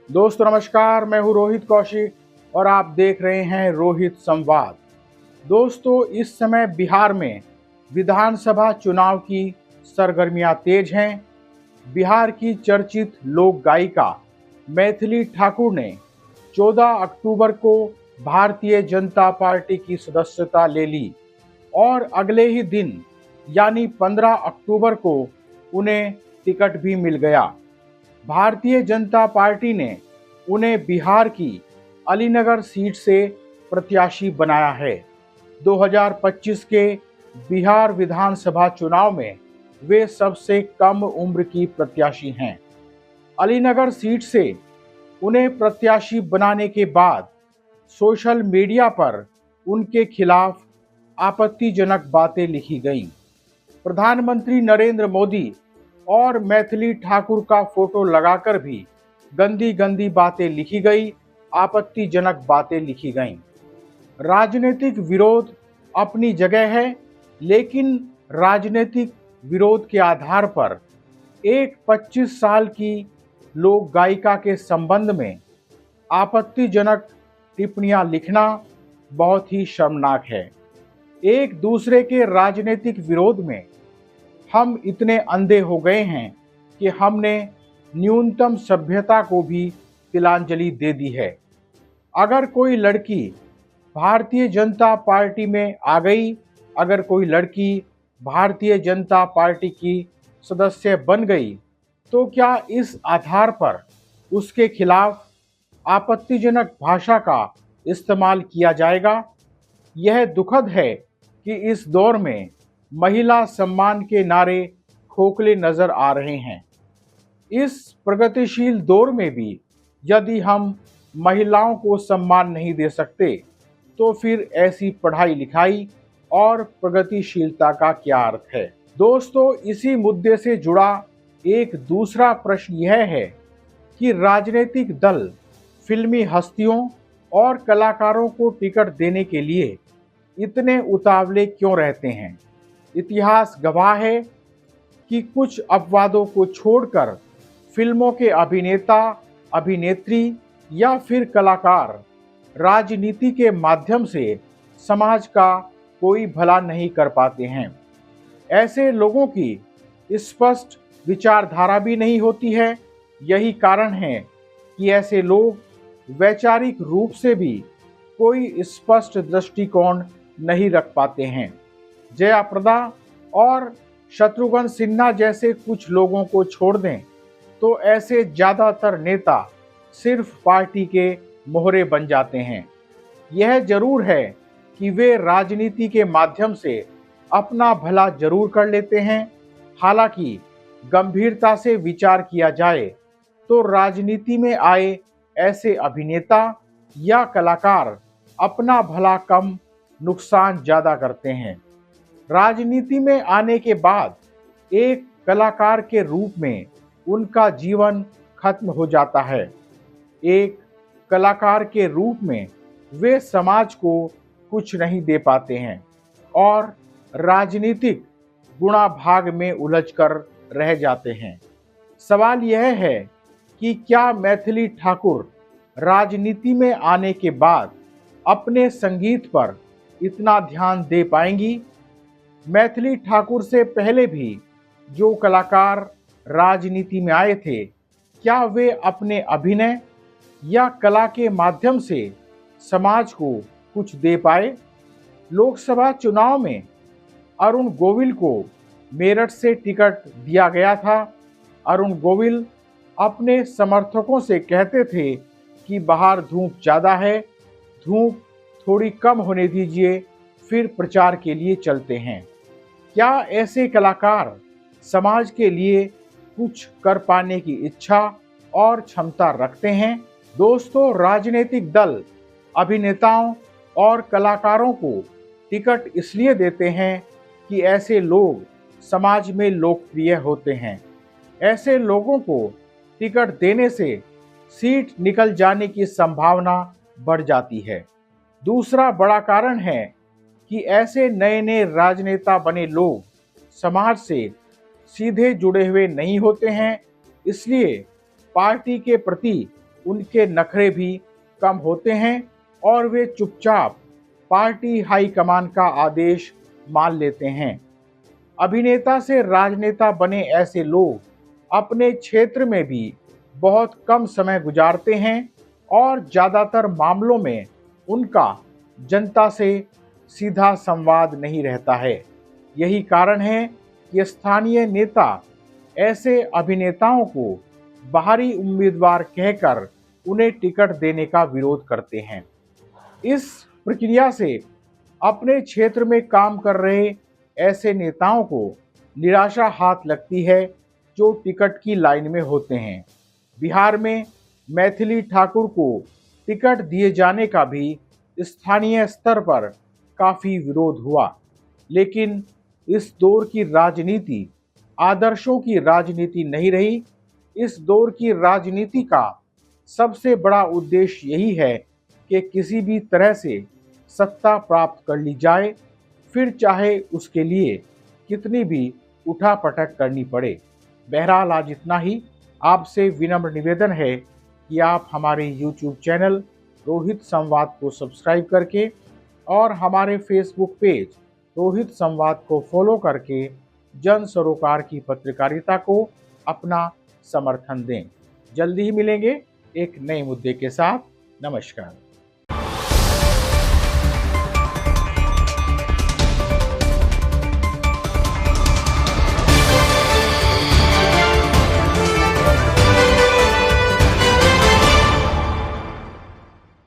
दोस्तों नमस्कार, मैं हूं रोहित कौशिक और आप देख रहे हैं रोहित संवाद। दोस्तों, इस समय बिहार में विधानसभा चुनाव की सरगर्मियां तेज हैं। बिहार की चर्चित लोक गायिका मैथिली ठाकुर ने 14 अक्टूबर को भारतीय जनता पार्टी की सदस्यता ले ली और अगले ही दिन यानी 15 अक्टूबर को उन्हें टिकट भी मिल गया। भारतीय जनता पार्टी ने उन्हें बिहार की अलीनगर सीट से प्रत्याशी बनाया है। 2025 के बिहार विधानसभा चुनाव में वे सबसे कम उम्र की प्रत्याशी हैं। अलीनगर सीट से उन्हें प्रत्याशी बनाने के बाद सोशल मीडिया पर उनके खिलाफ आपत्तिजनक बातें लिखी गईं। प्रधानमंत्री नरेंद्र मोदी और मैथिली ठाकुर का फोटो लगाकर भी गंदी गंदी बातें लिखी गई, आपत्तिजनक बातें लिखी गईं। राजनीतिक विरोध अपनी जगह है, लेकिन राजनीतिक विरोध के आधार पर एक 25 साल की लोक गायिका के संबंध में आपत्तिजनक टिप्पणियां लिखना बहुत ही शर्मनाक है। एक दूसरे के राजनीतिक विरोध में हम इतने अंधे हो गए हैं कि हमने न्यूनतम सभ्यता को भी तिलांजलि दे दी है। अगर कोई लड़की भारतीय जनता पार्टी में आ गई, अगर कोई लड़की भारतीय जनता पार्टी की सदस्य बन गई, तो क्या इस आधार पर उसके खिलाफ आपत्तिजनक भाषा का इस्तेमाल किया जाएगा? यह दुखद है कि इस दौर में महिला सम्मान के नारे खोखले नजर आ रहे हैं। इस प्रगतिशील दौर में भी यदि हम महिलाओं को सम्मान नहीं दे सकते, तो फिर ऐसी पढ़ाई लिखाई और प्रगतिशीलता का क्या अर्थ है? दोस्तों, इसी मुद्दे से जुड़ा एक दूसरा प्रश्न यह है कि राजनीतिक दल फिल्मी हस्तियों और कलाकारों को टिकट देने के लिए इतने उतावले क्यों रहते हैं? इतिहास गवाह है कि कुछ अपवादों को छोड़कर फिल्मों के अभिनेता, अभिनेत्री या फिर कलाकार राजनीति के माध्यम से समाज का कोई भला नहीं कर पाते हैं। ऐसे लोगों की स्पष्ट विचारधारा भी नहीं होती है। यही कारण है कि ऐसे लोग वैचारिक रूप से भी कोई स्पष्ट दृष्टिकोण नहीं रख पाते हैं। जया प्रदा और शत्रुघ्न सिन्हा जैसे कुछ लोगों को छोड़ दें तो ऐसे ज्यादातर नेता सिर्फ पार्टी के मोहरे बन जाते हैं। यह जरूर है कि वे राजनीति के माध्यम से अपना भला जरूर कर लेते हैं। हालांकि गंभीरता से विचार किया जाए तो राजनीति में आए ऐसे अभिनेता या कलाकार अपना भला कम, नुकसान ज्यादा करते हैं। राजनीति में आने के बाद एक कलाकार के रूप में उनका जीवन खत्म हो जाता है। एक कलाकार के रूप में वे समाज को कुछ नहीं दे पाते हैं और राजनीतिक गुणा भाग में उलझकर रह जाते हैं। सवाल यह है कि क्या मैथिली ठाकुर राजनीति में आने के बाद अपने संगीत पर इतना ध्यान दे पाएंगी? मैथिली ठाकुर से पहले भी जो कलाकार राजनीति में आए थे, क्या वे अपने अभिनय या कला के माध्यम से समाज को कुछ दे पाए? लोकसभा चुनाव में अरुण गोविल को मेरठ से टिकट दिया गया था। अरुण गोविल अपने समर्थकों से कहते थे कि बाहर धूप ज़्यादा है, धूप थोड़ी कम होने दीजिए, फिर प्रचार के लिए चलते हैं। क्या ऐसे कलाकार समाज के लिए कुछ कर पाने की इच्छा और क्षमता रखते हैं? दोस्तों, राजनीतिक दल अभिनेताओं और कलाकारों को टिकट इसलिए देते हैं कि ऐसे लोग समाज में लोकप्रिय होते हैं। ऐसे लोगों को टिकट देने से सीट निकल जाने की संभावना बढ़ जाती है। दूसरा बड़ा कारण है कि ऐसे नए नए राजनेता बने लोग समाज से सीधे जुड़े हुए नहीं होते हैं, इसलिए पार्टी के प्रति उनके नखरे भी कम होते हैं और वे चुपचाप पार्टी हाईकमान का आदेश मान लेते हैं। अभिनेता से राजनेता बने ऐसे लोग अपने क्षेत्र में भी बहुत कम समय गुजारते हैं और ज़्यादातर मामलों में उनका जनता से सीधा संवाद नहीं रहता है। यही कारण है कि स्थानीय नेता ऐसे अभिनेताओं को बाहरी उम्मीदवार कहकर उन्हें टिकट देने का विरोध करते हैं। इस प्रक्रिया से अपने क्षेत्र में काम कर रहे ऐसे नेताओं को निराशा हाथ लगती है जो टिकट की लाइन में होते हैं। बिहार में मैथिली ठाकुर को टिकट दिए जाने का भी स्थानीय स्तर पर काफ़ी विरोध हुआ, लेकिन इस दौर की राजनीति आदर्शों की राजनीति नहीं रही। इस दौर की राजनीति का सबसे बड़ा उद्देश्य यही है कि किसी भी तरह से सत्ता प्राप्त कर ली जाए, फिर चाहे उसके लिए कितनी भी उठापटक करनी पड़े। बहरहाल आज इतना ही। आपसे विनम्र निवेदन है कि आप हमारे YouTube चैनल रोहित संवाद को सब्सक्राइब करके और हमारे फेसबुक पेज रोहित संवाद को फॉलो करके जन सरोकार की पत्रकारिता को अपना समर्थन दें। जल्दी ही मिलेंगे एक नए मुद्दे के साथ। नमस्कार।